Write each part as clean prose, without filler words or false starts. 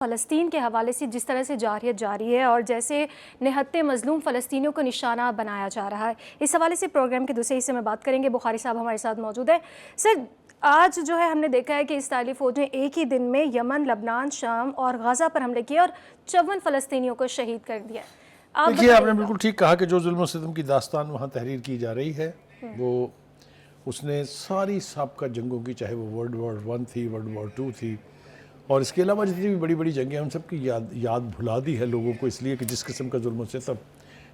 فلسطین کے حوالے سے جس طرح سے جارحیت جاری ہے اور جیسے نہتے مظلوم فلسطینیوں کو نشانہ بنایا جا رہا ہے، اس حوالے سے پروگرام کے دوسرے حصے میں بات کریں گے۔ بخاری صاحب ہمارے ساتھ موجود ہیں۔ سر، آج جو ہے ہم نے دیکھا ہے کہ اسرائیلی فوج نے ایک ہی دن میں یمن، لبنان، شام اور غزہ پر حملے کیے اور 54 فلسطینیوں کو شہید کر دیا۔ دیکھیے، آپ نے بالکل ٹھیک کہا کہ جو ظلم و ستم کی داستان وہاں تحریر کی جا رہی ہے وہ اس نے ساری سابقہ جنگوں کی، چاہے وہ ورلڈ وار 1 تھی، ورلڈ وار 2 تھی، اور اس کے علاوہ جتنی بھی بڑی بڑی جنگیں ہیں ان سب کی یاد بھلا دی ہے لوگوں کو، اس لیے کہ جس قسم کا ظلم و ستم،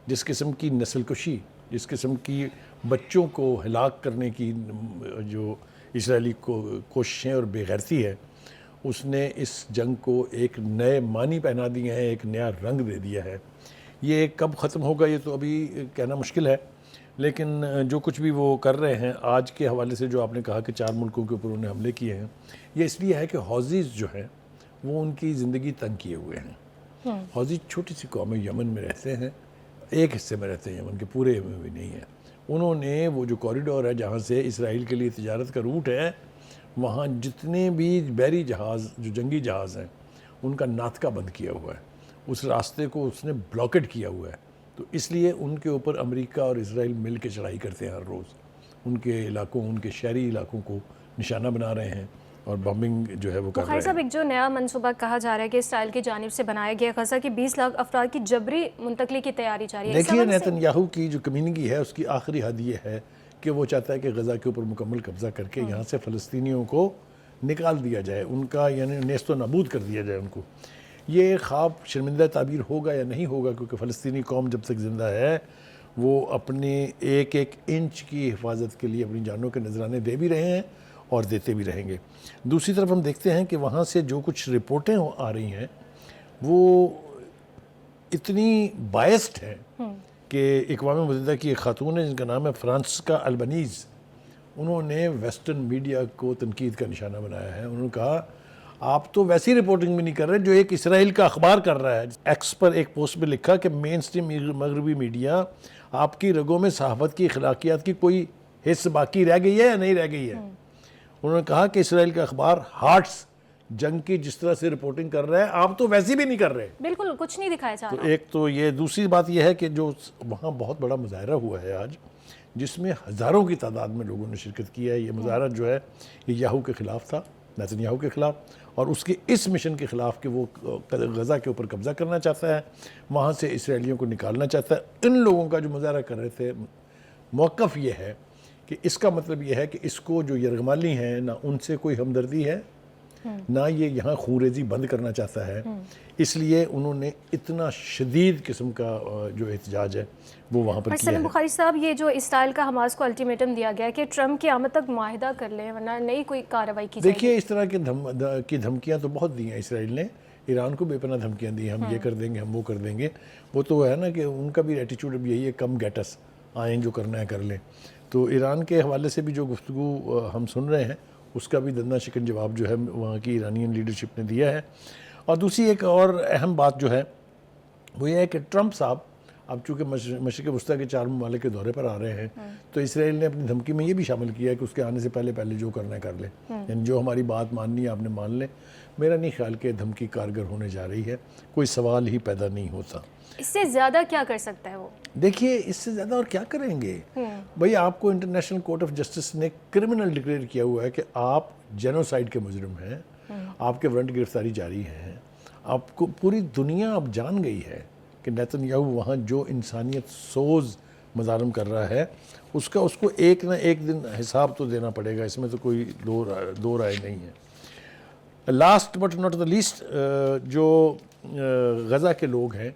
جس قسم کی نسل کشی، جس قسم کی بچوں کو ہلاک کرنے کی جو اسرائیلی کوششیں اور بے غیرتی ہے، اس نے اس جنگ کو ایک نئے معنی پہنا دیے ہیں، ایک نیا رنگ دے دیا ہے۔ یہ کب ختم ہوگا یہ تو ابھی کہنا مشکل ہے، لیکن جو کچھ بھی وہ کر رہے ہیں آج کے حوالے سے، جو آپ نے کہا کہ 4 ملکوں کے اوپر انہیں حملے کیے ہیں، یہ اس لیے ہے کہ حوثیز جو ہیں وہ ان کی زندگی تنگ کیے ہوئے ہیں۔ حوثی چھوٹی سی قوم یمن میں رہتے ہیں، ایک حصے میں رہتے ہیں، یمن کے پورے میں بھی نہیں ہے۔ انہوں نے وہ جو کوریڈور ہے جہاں سے اسرائیل کے لیے تجارت کا روٹ ہے، وہاں جتنے بھی بحری جہاز، جو جنگی جہاز ہیں، ان کا ناطقہ بند کیا ہوا ہے، اس راستے کو اس نے بلاکڈ کیا ہوا ہے۔ تو اس لیے ان کے اوپر امریکہ اور اسرائیل مل کے چڑھائی کرتے ہیں ہر روز، ان کے علاقوں، ان کے شہری علاقوں کو نشانہ بنا رہے ہیں اور بمبنگ جو ہے وہ کر رہے ہیں۔ صاحب، ایک جو نیا منصوبہ کہا جا رہا ہے کہ اسرائیل کی جانب سے بنایا گیا، غزہ کی 20 لاکھ افراد کی جبری منتقلی کی تیاری جاری ہے۔ دیکھیے، نیتن یاہو کی جو کمیونگی ہے اس کی آخری حد یہ ہے کہ وہ چاہتا ہے کہ غزہ کے اوپر مکمل قبضہ کر کے یہاں سے فلسطینیوں کو نکال دیا جائے، ان کا یعنی نیست و نابود کر دیا جائے ان کو۔ یہ خواب شرمندہ تعبیر ہوگا یا نہیں ہوگا، کیونکہ فلسطینی قوم جب تک زندہ ہے وہ اپنے ایک ایک انچ کی حفاظت کے لیے اپنی جانوں کے نذرانے دے بھی رہے ہیں اور دیتے بھی رہیں گے۔ دوسری طرف ہم دیکھتے ہیں کہ وہاں سے جو کچھ رپورٹیں آ رہی ہیں وہ اتنی بائسڈ ہیں کہ اقوام متحدہ کی ایک خاتون ہے جن کا نام ہے فرانسسکا البنیز، انہوں نے ویسٹرن میڈیا کو تنقید کا نشانہ بنایا ہے۔ انہوں نے کہا آپ تو ویسی رپورٹنگ بھی نہیں کر رہے جو ایک اسرائیل کا اخبار کر رہا ہے۔ ایکس پر ایک پوسٹ میں لکھا کہ مین سٹریم مغربی میڈیا، آپ کی رگوں میں صحافت کی اخلاقیات کی کوئی حص باقی رہ گئی ہے یا نہیں رہ گئی ہے؟ انہوں نے کہا کہ اسرائیل کا اخبار ہارٹس جنگ کی جس طرح سے رپورٹنگ کر رہا ہے آپ تو ویسی بھی نہیں کر رہے، بالکل کچھ نہیں دکھایا جا رہا۔ تو ایک تو یہ، دوسری بات یہ ہے کہ جو وہاں بہت بڑا مظاہرہ ہوا ہے آج، جس میں ہزاروں کی تعداد میں لوگوں نے شرکت کی ہے۔ یہ مظاہرہ جو ہے یہ یاہو کے خلاف تھا، نیتن یاہو کے خلاف، اور اس کے اس مشن کے خلاف کہ وہ غزہ کے اوپر قبضہ کرنا چاہتا ہے، وہاں سے اسرائیلیوں کو نکالنا چاہتا ہے۔ ان لوگوں کا جو مظاہرہ کر رہے تھے، موقف یہ ہے کہ اس کا مطلب یہ ہے کہ اس کو جو یرغمالی ہیں، نہ ان سے کوئی ہمدردی ہے، نہ یہ یہاں خونریزی بند کرنا چاہتا ہے، اس لیے انہوں نے اتنا شدید قسم کا جو احتجاج ہے وہ وہاں پر کیا ہے۔ بخاری صاحب، یہ جو اسرائیل کا حماس کو الٹیمیٹم دیا گیا ہے کہ ٹرمپ کی آمد تک معاہدہ کر لیں ورنہ نئی کوئی کارروائی کی جائے گی۔ دیکھیے، اس طرح کی دھمکیاں تو بہت دی ہیں اسرائیل نے، ایران کو بے پناہ دھمکیاں دی، ہم یہ کر دیں گے، ہم وہ کر دیں گے۔ وہ تو ہے نا کہ ان کا بھی ایٹیچیوڈ اب یہی ہے، کم گیٹس، آئیں جو کرنا ہے کر لیں۔ تو ایران کے حوالے سے بھی جو گفتگو ہم سن رہے ہیں اس کا بھی دندہ شکن جواب جو ہے وہاں کی ایرانین لیڈرشپ نے دیا ہے۔ اور دوسری ایک اور اہم بات جو ہے وہ یہ ہے کہ ٹرمپ صاحب اب چونکہ مشرق وسطیٰ کے 4 ممالک کے دورے پر آ رہے ہیں، تو اسرائیل نے اپنی دھمکی میں یہ بھی شامل کیا ہے کہ اس کے آنے سے پہلے جو کرنا ہے کر لیں، یعنی جو ہماری بات ماننی ہے آپ نے مان لیں۔ میرا نہیں خیال کہ دھمکی کارگر ہونے جا رہی ہے، کوئی سوال ہی پیدا نہیں ہوتا۔ اس سے زیادہ کیا کر سکتا ہے وہ؟ دیکھیے، اس سے زیادہ اور کیا کریں گے بھئی؟ آپ کو انٹرنیشنل کورٹ آف جسٹس نے کرمنل ڈکلیئر کیا ہوا ہے کہ آپ جینوسائیڈ کے مجرم ہیں، آپ کے وارنٹ گرفتاری جاری ہیں، آپ کو پوری دنیا اب جان گئی ہے کہ نیتن یاہو وہاں جو انسانیت سوز مظالم کر رہا ہے اس کو ایک نہ ایک دن حساب تو دینا پڑے گا، اس میں تو کوئی دو رائے نہیں ہے۔ Last but not the least, جو غزہ کے لوگ ہیں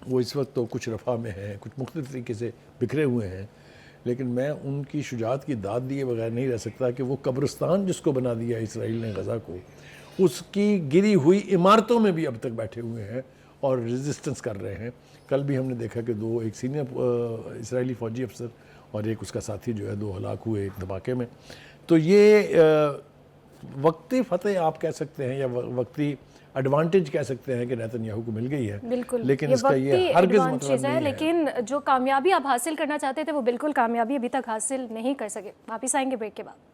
وہ اس وقت تو کچھ رفح میں ہیں، کچھ مختلف طریقے سے بکھرے ہوئے ہیں، لیکن میں ان کی شجاعت کی داد دیے بغیر نہیں رہ سکتا کہ وہ قبرستان جس کو بنا دیا اسرائیل نے غزہ کو، اس کی گری ہوئی عمارتوں میں بھی اب تک بیٹھے ہوئے ہیں اور ریزسٹنس کر رہے ہیں۔ کل بھی ہم نے دیکھا کہ ایک سینئر اسرائیلی فوجی افسر اور ایک اس کا ساتھی جو ہے 2 ہلاک ہوئے ایک دھماکے میں۔ تو یہ وقتی فتح آپ کہہ سکتے ہیں یا وقتی ایڈوانٹیج کہہ سکتے ہیں کہ نیتن یاہو کو مل گئی ہے، لیکن اس کا یہ ہرگز مطلب نہیں ہے۔ لیکن جو کامیابی آپ حاصل کرنا چاہتے تھے وہ بالکل کامیابی ابھی تک حاصل نہیں کر سکے۔ واپس آئیں گے بریک کے بعد۔